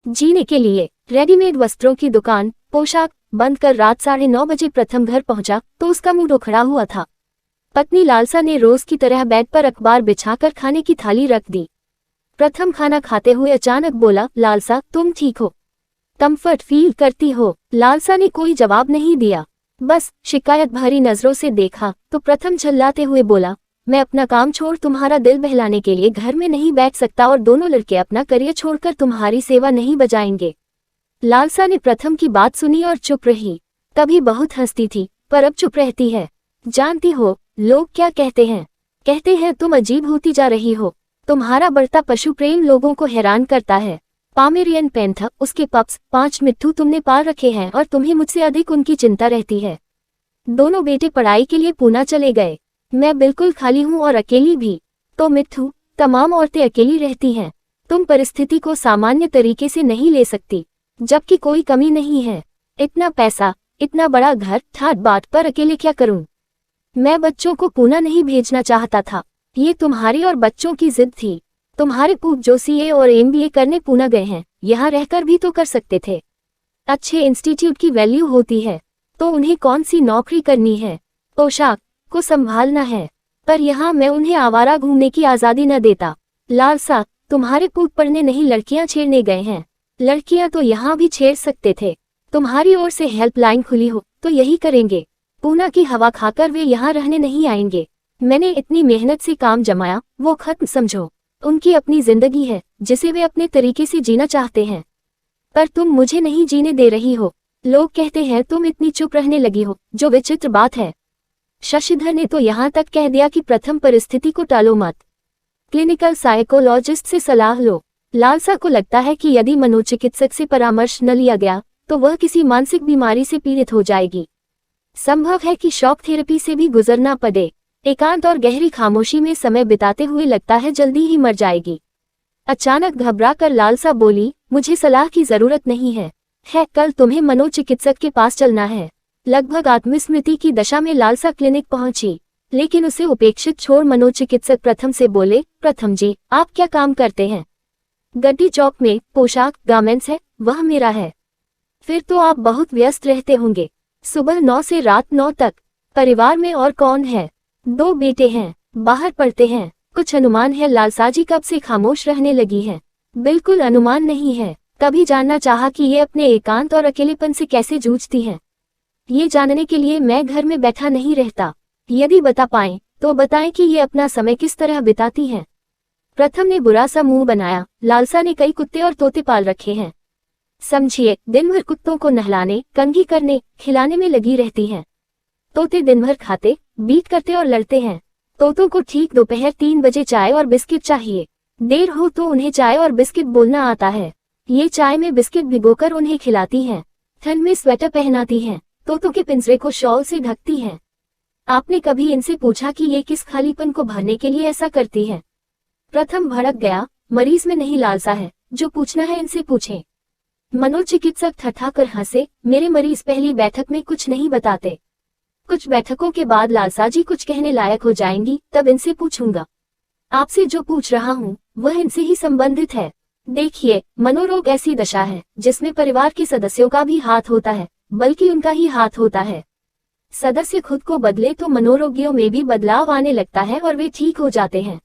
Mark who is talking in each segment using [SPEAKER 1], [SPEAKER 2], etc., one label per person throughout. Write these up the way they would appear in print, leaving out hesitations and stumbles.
[SPEAKER 1] जीने के लिए रेडीमेड वस्त्रों की दुकान पोशाक बंद कर रात 9:30 बजे प्रथम घर पहुंचा तो उसका मुंह उखड़ा हुआ था। पत्नी लालसा ने रोज की तरह बेड पर अखबार बिछाकर खाने की थाली रख दी। प्रथम खाना खाते हुए अचानक बोला, लालसा तुम ठीक हो? कंफर्ट फील करती हो? लालसा ने कोई जवाब नहीं दिया, बस शिकायत भरी नजरों से देखा तो प्रथम झल्लाते हुए बोला, मैं अपना काम छोड़ तुम्हारा दिल बहलाने के लिए घर में नहीं बैठ सकता और दोनों लड़के अपना करियर छोड़कर तुम्हारी सेवा नहीं बजाएंगे। लालसा ने प्रथम की बात सुनी और चुप रही। कभी बहुत हंसती थी पर अब चुप रहती है। जानती हो लोग क्या कहते हैं? कहते हैं तुम अजीब होती जा रही हो। तुम्हारा बढ़ता पशु प्रेम लोगों को हैरान करता है। पामेरियन पैंथर, उसके पप्स, 5 मिट्ठू तुमने पाल रखे हैं और तुम्हें मुझसे अधिक उनकी चिंता रहती है। दोनों बेटे पढ़ाई के लिए पूना चले गए। मैं बिल्कुल खाली हूँ और अकेली भी। तो मिट्ठू, तमाम औरतें अकेली रहती हैं। तुम परिस्थिति को सामान्य तरीके से नहीं ले सकती, जबकि कोई कमी नहीं है। इतना पैसा, इतना बड़ा घर, ठाट बाट पर अकेले क्या करूं? मैं बच्चों को पूना नहीं भेजना चाहता था। ये तुम्हारी और बच्चों की जिद थी। तुम्हारे पूत जो सीए और एमबीए करने पूना गए हैं, यहाँ रहकर भी तो कर सकते थे। अच्छे इंस्टीट्यूट की वैल्यू होती है, तो उन्हें कौन सी नौकरी करनी है? पोशाक को संभालना है, पर यहाँ मैं उन्हें आवारा घूमने की आज़ादी न देता। लालसा, तुम्हारे पूत पढ़ने नहीं लड़कियां छेड़ने गए हैं। लड़कियां तो यहाँ भी छेड़ सकते थे। तुम्हारी ओर से हेल्पलाइन खुली हो तो यही करेंगे। पूना की हवा खाकर वे यहाँ रहने नहीं आएंगे। मैंने इतनी मेहनत से काम जमाया, वो खत्म समझो। उनकी अपनी जिंदगी है जिसे वे अपने तरीके से जीना चाहते हैं, पर तुम मुझे नहीं जीने दे रही हो। लोग कहते हैं तुम इतनी चुप रहने लगी हो, जो विचित्र बात है। शशिधर ने तो यहाँ तक कह दिया कि प्रथम परिस्थिति को टालो मत, क्लिनिकल साइकोलॉजिस्ट से सलाह लो। लालसा को लगता है कि यदि मनोचिकित्सक से परामर्श न लिया गया तो वह किसी मानसिक बीमारी से पीड़ित हो जाएगी। संभव है कि शॉक थेरेपी से भी गुजरना पड़े। एकांत और गहरी खामोशी में समय बिताते हुए लगता है जल्दी ही मर जाएगी। अचानक घबरा कर लालसा बोली, मुझे सलाह की जरूरत नहीं है। कल तुम्हें मनोचिकित्सक के पास चलना है। लगभग आत्मस्मृति की दशा में लालसा क्लिनिक पहुंची, लेकिन उसे उपेक्षित छोड़ मनोचिकित्सक प्रथम से बोले, प्रथम जी आप क्या काम करते हैं? गड्डी चौक में पोशाक गारमेंट्स है, वह मेरा है। फिर तो आप बहुत व्यस्त रहते होंगे। सुबह 9 से रात 9 तक। परिवार में और कौन है? 2 बेटे हैं, बाहर पढ़ते हैं। कुछ अनुमान है? लालसा जी कब से खामोश रहने लगी है। बिल्कुल अनुमान नहीं है। कभी जानना चाहा कि ये अपने एकांत और अकेलेपन से कैसे जूझती हैं। ये जानने के लिए मैं घर में बैठा नहीं रहता। यदि बता पाएं तो बताएं कि ये अपना समय किस तरह बिताती हैं। प्रथम ने बुरा सा मुंह बनाया। लालसा ने कई कुत्ते और तोते पाल रखे हैं। समझिए, दिन भर कुत्तों को नहलाने, कंघी करने, खिलाने में लगी रहती हैं। तोते दिन भर खाते, बीट करते और लड़ते हैं। तोतों को ठीक दोपहर 3 बजे चाय और बिस्किट चाहिए। देर हो तो उन्हें चाय और बिस्किट बोलना आता है। ये चाय में बिस्किट भिगोकर उन्हें खिलाती हैं। ठंड में स्वेटर पहनाती हैं। तोतों के पिंजरे को शॉल से ढकती हैं। आपने कभी इनसे पूछा कि ये किस खालीपन को भरने के लिए ऐसा करती हैं? प्रथम भड़क गया। मरीज में नहीं लालसा है, जो पूछना है इनसे पूछें। मनोचिकित्सक ठठाकर हंसे, मेरे मरीज पहली बैठक में कुछ नहीं बताते। कुछ बैठकों के बाद लालसा जी कुछ कहने लायक हो जाएंगी, तब इनसे पूछूंगा। आपसे जो पूछ रहा हूँ वह इनसे ही संबंधित है। देखिए, मनोरोग ऐसी दशा है जिसमें परिवार के सदस्यों का भी हाथ होता है, बल्कि उनका ही हाथ होता है। सदस्य खुद को बदले तो मनोरोगियों में भी बदलाव आने लगता है और वे ठीक हो जाते हैं।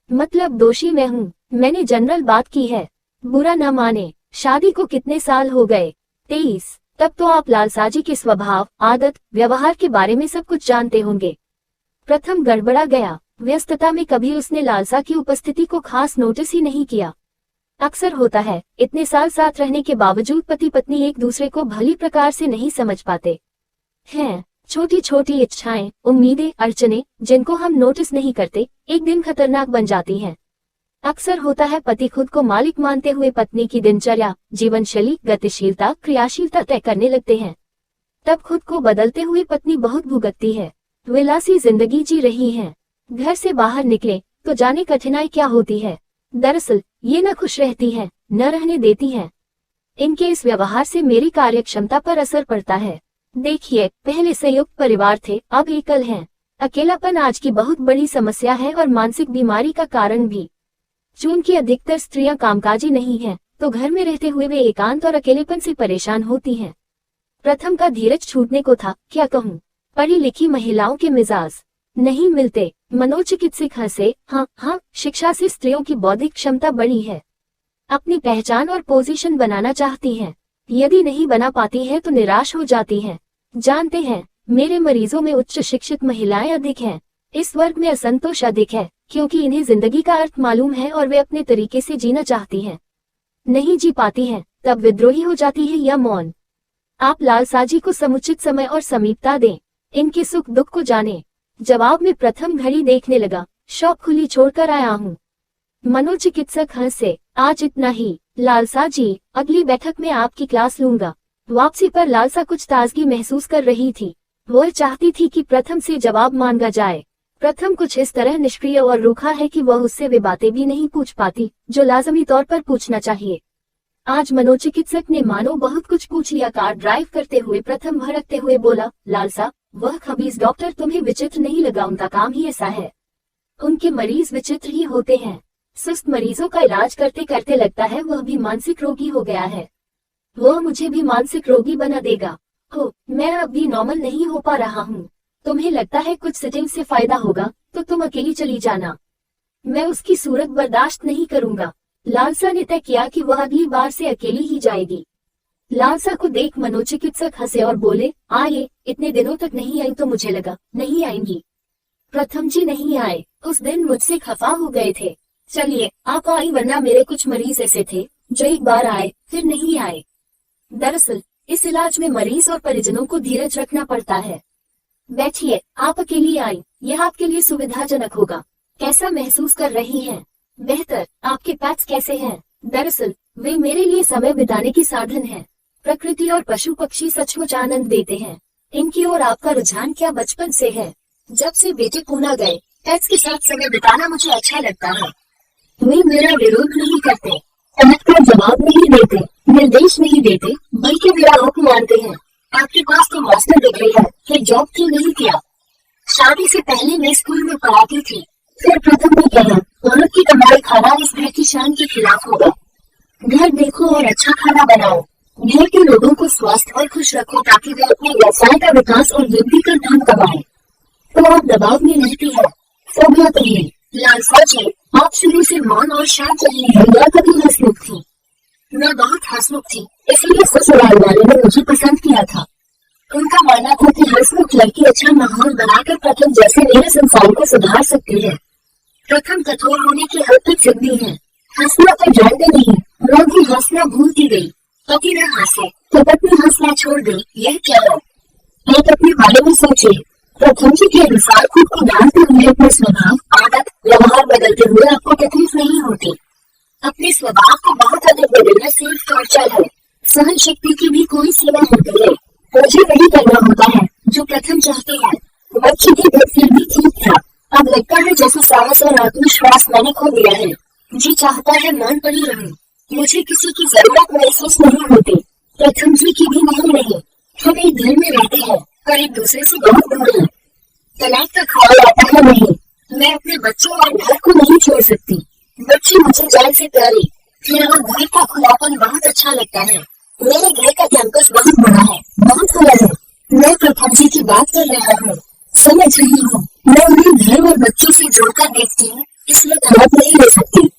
[SPEAKER 1] मतलब दोषी मैं हूँ। मैंने जनरल बात की है, बुरा न माने। शादी को कितने साल हो गए? 23। तब तो आप लालसा जी के स्वभाव, आदत, व्यवहार के बारे में सब कुछ जानते होंगे। प्रथम गड़बड़ा गया। व्यस्तता में कभी उसने लालसा की उपस्थिति को खास नोटिस ही नहीं किया। अक्सर होता है, इतने साल साथ रहने के बावजूद पति पत्नी एक दूसरे को भली प्रकार से नहीं समझ पाते हैं। छोटी छोटी इच्छाएं, उम्मीदें, अड़चने जिनको हम नोटिस नहीं करते, एक दिन खतरनाक बन जाती हैं। अक्सर होता है पति खुद को मालिक मानते हुए पत्नी की दिनचर्या, जीवनशैली, गतिशीलता, क्रियाशीलता तय करने लगते हैं। तब खुद को बदलते हुए पत्नी बहुत भुगतती है। विलासी जिंदगी जी रही हैं। घर से बाहर निकले तो जाने कठिनाई क्या होती है। दरअसल ये न खुश रहती है, न रहने देती हैं। इनके इस व्यवहार से मेरी कार्यक्षमता पर असर पड़ता है। देखिए, पहले संयुक्त परिवार थे, अब एकल हैं। अकेलापन आज की बहुत बड़ी समस्या है और मानसिक बीमारी का कारण भी। चूंकि अधिकतर स्त्रियां कामकाजी नहीं हैं, तो घर में रहते हुए वे एकांत और अकेलेपन से परेशान होती हैं। प्रथम का धीरज छूटने को था, क्या कहूँ, पढ़ी लिखी महिलाओं के मिजाज नहीं मिलते। मनोचिकित्सक हंसे, हाँ, शिक्षा से स्त्रियों की बौद्धिक क्षमता बढ़ी है, अपनी पहचान और पोजीशन बनाना चाहती हैं। यदि नहीं बना पाती हैं तो निराश हो जाती हैं। जानते हैं, मेरे मरीजों में उच्च शिक्षित महिलाएं अधिक हैं। इस वर्ग में असंतोष अधिक है, क्योंकि इन्हें जिंदगी का अर्थ मालूम है और वे अपने तरीके से जीना चाहती हैं। नहीं जी पाती हैं, तब विद्रोही हो जाती है या मौन। आप लालसाजी को समुचित समय और समीपता दें, इनके सुख दुख को जानें। जवाब में प्रथम घड़ी देखने लगा, शॉप खुली छोड़कर आया हूँ। मनोचिकित्सक हंसे, आज इतना ही लालसा जी, अगली बैठक में आपकी क्लास लूंगा। वापसी पर लालसा कुछ ताजगी महसूस कर रही थी। वह चाहती थी कि प्रथम से जवाब मांगा जाए। प्रथम कुछ इस तरह निष्क्रिय और रूखा है कि वह उससे वे बातें भी नहीं पूछ पाती जो लाजमी तौर पर पूछना चाहिए। आज मनोचिकित्सक ने मानो बहुत कुछ पूछ लिया। कार ड्राइव करते हुए प्रथम भड़कते हुए बोला, लालसा, वह खबीज डॉक्टर तुम्हें विचित्र नहीं लगा? उनका काम ही ऐसा है। उनके मरीज विचित्र ही होते हैं। सुस्त मरीजों का इलाज करते करते लगता है वह भी मानसिक रोगी हो गया है। वह मुझे भी मानसिक रोगी बना देगा। हो, मैं अब भी नॉर्मल नहीं हो पा रहा हूँ। तुम्हें लगता है कुछ सिटिंग से फायदा होगा तो तुम अकेली चली जाना। मैं उसकी सूरत बर्दाश्त नहीं करूंगा। लालसा ने तय किया कि वह अगली बार से अकेली ही जाएगी। लालसा को देख मनोचिकित्सक हंसे और बोले, आए, इतने दिनों तक नहीं आई तो मुझे लगा नहीं आएंगी। प्रथम जी नहीं आए, उस दिन मुझसे खफा हो गए थे। चलिए आप आई, वरना मेरे कुछ मरीज ऐसे थे जो एक बार आए फिर नहीं आए। दरअसल इस इलाज में मरीज और परिजनों को धीरज रखना पड़ता है। बैठिए, आप अकेली आई, यह आपके लिए सुविधाजनक होगा। कैसा महसूस कर रही हैं? बेहतर। आपके पेट्स कैसे हैं? दरअसल वे मेरे लिए समय बिताने की साधन हैं। प्रकृति और पशु पक्षी सचमुच आनंद देते हैं। इनकी ओर आपका रुझान क्या बचपन से है? जब से बेटे पूना गए, पेट्स के साथ समय बिताना मुझे अच्छा लगता है। वे मेरा विरोध नहीं करते, तलक का जवाब नहीं देते, निर्देश नहीं देते, बल्कि मेरा हुक्म मानते हैं। आपके पास तो मास्टर डिग्री है, फिर जॉब क्यों नहीं किया? शादी से पहले मैं स्कूल में पढ़ाती थी। फिर प्रथम ने कहा, औरत की कमाई खाना इस घर की शान के खिलाफ होगा। घर देखो और अच्छा खाना बनाओ। घर के लोगों को स्वस्थ और खुश रखो ताकि वे अपने व्यवसाय का विकास और वृद्धि कर धन कमाएं। तो आप दबाव में रहती है। फोबिया कहिए। लालसा जी, आप शुरू से मौन और शांत रही हैं या कभी हंसमुख थी? मैं बहुत हंसमुख थी, इसलिए ससुराल वाले ने मुझे पसंद किया था। उनका मानना था कि हंसमुख लड़की अच्छा माहौल बनाकर प्रथम जैसे मेरे संसार को सुधार सकती है। प्रथम कठोर होने की हद तक जिद्दी है। हंसना तो जानते नहीं, मैं भी हंसना भूलती गई। पति न हंसे तो पत्नी हंसना छोड़ गई। यह क्या है? आप अपने बारे में सोचिए। प्रथम जी के अनुसार खुद को डालते हुए अपने स्वभाव, आदत, व्यवहार बदलते हुए आपको तकलीफ नहीं होती। अपने स्वभाव को बहुत अधिक बदलना सिर्फ टॉर्चर है। सहन शक्ति की भी कोई सीमा होती है। मुझे वही करना होता है जो प्रथम चाहते हैं। बच्चे की बात फिर भी ठीक था। अब लगता है जैसे साहस और आत्मविश्वास मैंने खो दिया है। जी चाहता है मौन पड़ी रहूं। मुझे किसी की जरूरत महसूस नहीं होती, प्रथम जी की भी नहीं। हम एक घर में रहते हैं और एक दूसरे से बहुत दूर हैं। तलाक का ख्याल आता है नहीं। मैं अपने बच्चों और घर को नहीं छोड़ सकती। बच्चे मुझे जान से प्यारे, फिर और घर का खुलापन बहुत अच्छा लगता है। मेरे घर का कैंपस बहुत बड़ा है, बहुत खुला है। मैं प्रथम जी की बात कर रहा हूँ, समझ रही हूँ। मैं उन्हें घर और बच्चों से जोड़कर देखती हूँ, इसलिए तलाक नहीं ले सकती।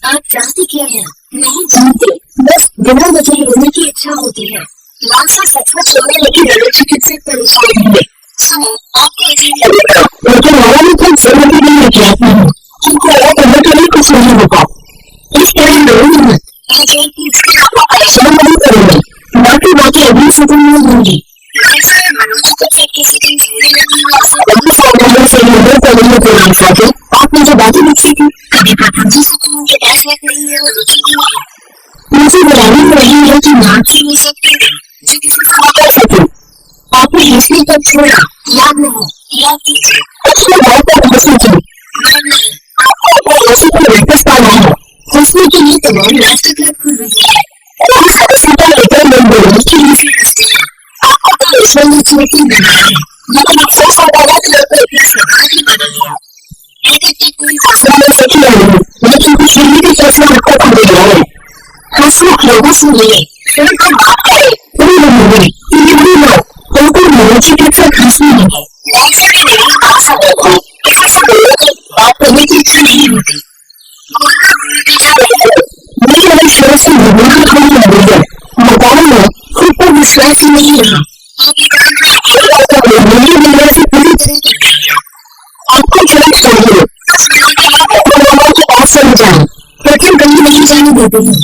[SPEAKER 1] आप चाहती क्या है? नहीं जानते, बस बिना वजह रोने की इच्छा होती है। लालसा सचमुच रोने लगी। मनोचिकित्सक परेशान हुए। सुनो, आपको अजीब लगेगा, लेकिन मैंने खुद जरूरी नहीं किया था, क्योंकि ऐसा करने के लिए कुछ नहीं होता। इस तरह रोनी मत। आज एक पूछकर आपको परेशान नहीं करूंगी। बाकी अगली सीजन में दूंगी। मनोचिकित्सक की सीटिंग आपने जो बातें लिखी थी, कभी प्रथम जी से उनके पास नहीं है। मुझे बुराई हो रही है कि नाम से नहीं सकते जो किसी से कर सके। आपने हंसने पर छोड़ा, याद नहीं, याद कीजिए। अच्छी बात पर हंसने की आपको अपने हंसी को वापस पाना है। हंसने के लिए तमाम राष्ट्र क्लब खुल रही है। लेकर लोग बोलने के लिए फिर हंसते हैं। आपको तो ईश्वर ने चुनौती बनाया है, लेकिन अफसोस होता है कि आपने अपना स्वभाव ही बदल लिया। कहते कोई फैसला ले सके नहीं, लेकिन कुछ भी फैसला आपको खुद लिया है। हंसी
[SPEAKER 2] लोगों से मिले, खुलकर बात करे, उन लोगों ने तीन लोग उनको मनोचिकित्सक हंसने लगे। लालसा के दिल में कौन सा दुख है, किसी से बोलने की बात करने की इच्छा नहीं होती। मेरे अगर शोर से भगवान थोड़ी लगी है, मकान में खुद पर विश्वास ही नहीं रहा। आपको चलना चाहिए, के पास चले जाए, लेकिन कहीं नहीं जाने देते हैं।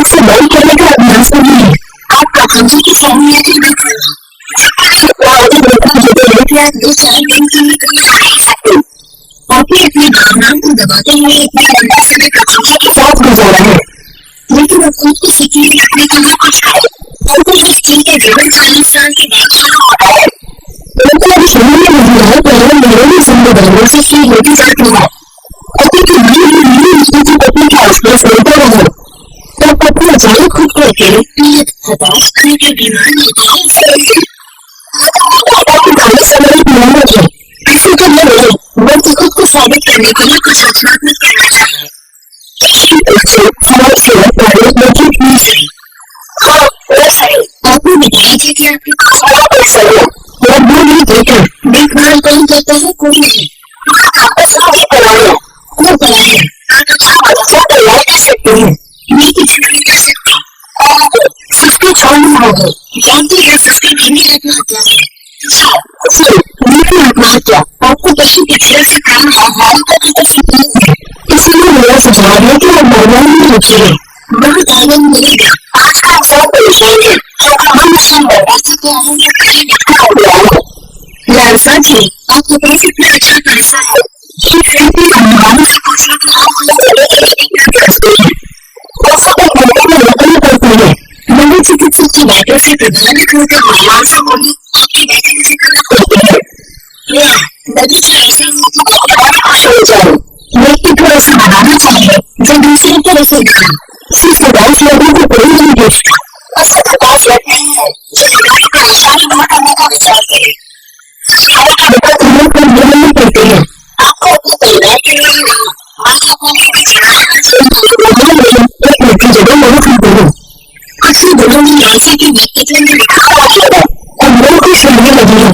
[SPEAKER 2] से बंद करने का अभ्यास नहीं है, आप प्रपंच की सहूलियत ही नहीं करेंगे। आप 2-4 दिन के लिए कहीं आ नहीं सकते। आपने अपनी भावनाओं को दबाते हुए इतना लंबा समय प्रपंच के साथ गुजारा है, लेकिन अब खुद को सिक्योर रखने के लिए कुछ करें। उनको इस चीज के जीवन 40 साल के बाद शुरू होता है। उनको अभी शुरू में नहीं है, पहले मेरे भी जिम्मेदारियों से फ्री होती जाती है। पति की की पत्नी के आसपास रहते रहो, तो पत्नी अचानक खुद को अकेले पीड़ित, हताश, के बीमार किसी के लिए नहीं, बल्कि खुद को साबित करने के लिए कुछ रचनात्मक करना चाहिए। आपने बताया था कि आपके पास देखभाल कौन करता है, कोई नहीं। खूब बड़ा है, आप अच्छा बच्चा तैयार कर सकते हैं, नीति चुनाव कर सकते हैं। सस्ते छोड़ना होगा, जानते हैं सस्ते धीमी आत्महत्या है। आत्महत्या आपको पशु पिछड़े से काम है, इसलिए मेरा सुझाव है कि आप भगवान में रुचिए, बहुत आनंद मिलेगा। आज का अवसर परेशान है, क्योंकि हम मशीन बता सकते हैं या कहीं निकल गया है। लालसा जी, आपके पास इतना अच्छा पैसा है, अनुमान से पूछने की आप कितना करते हैं। ऐसा एक मौके में रखनी पड़ती है। मनोचिकित्सक की बातों से प्रभावित होकर भगवान से बोली, आपकी बेटी मुझे करना पड़ती है। बगीचा ऐसे खुश हो जाए, व्यक्तित्व ऐसा बनाना चाहिए जो दूसरों को ऐसे दिखा। सिर्फ उदास लोगों को कोई नहीं देखता, ऐसा उदास लोग नहीं है जो लोगों को परेशानी दूर करने का विचार करे। करते हैं, आपको अपने परिवार के लिए नहीं, बल्कि अपने लिए भी चलाना चाहिए। एक नतीजे में खाते हैं, कुछ ही दिनों में लालसा के व्यक्तित्व में निखार आ जाएगा और लोग खुश रहने लगेंगे।